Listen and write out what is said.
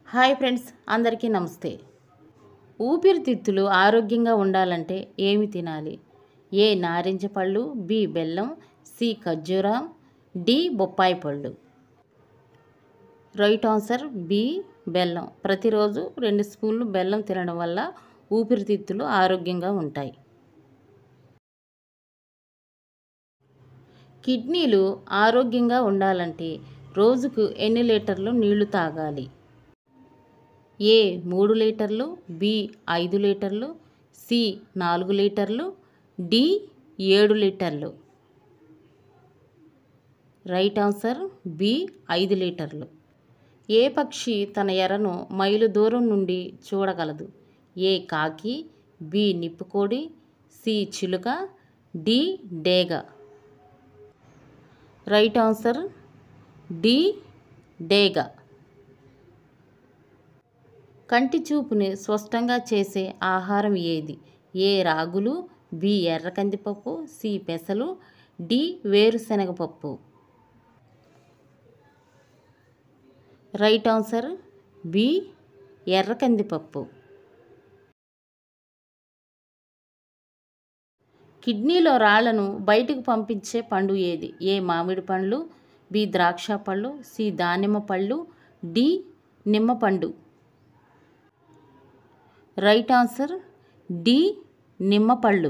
Hi friends, అందరికీ నమస్తే. ఊపిరితిత్తులు ఆరోగ్యంగా ఉండాలంటే ఏమి తినాలి? ఏ నారింజ పళ్ళు, బి బెల్లం, సి ఖర్జూరం, డి బొప్పాయి పళ్ళు. రైట్ ఆన్సర్ బి బెల్లం. ప్రతిరోజు 2 స్పూన్లు బెల్లం తినడం వల్ల ఊపిరితిత్తులు ఆరోగ్యంగా ఉంటాయి. కిడ్నీలు ఆరోగ్యంగా ఉండాలంటే రోజుకు ఎన్ని లీటర్లు నీళ్లు తాగాలి? ఏ 3 లీటర్లు, బి 5 లీటర్లు, సి 4 లీటర్లు, డి 7 లీటర్లు. రైట్ ఆన్సర్ బి 5 లీటర్లు. ఏ పక్షి తన ఎరను మైలు దూరం నుండి చూడగలదు? ఏ కాకి, బి నిప్పుకోడి, సి చిలుక, డి డేగ. రైట్ ఆన్సర్ డి డేగ. కంటి చూపుని స్పష్టంగా చేసే ఆహారం ఏది? ఏ రాగులు, బి ఎర్ర కందిపప్పు, సి పెసలు, డి వేరుశనగపప్పు. రైట్ ఆన్సర్ బి ఎర్ర కందిపప్పు. కిడ్నీలో రాళ్లను బయటకు పంపించే పండు ఏది? ఏ మామిడి పండ్లు, బి ద్రాక్ష పళ్ళు, సి దానిమ్మ పళ్ళు, డి నిమ్మపండు. Right answer D నిమ్మపళ్ళు.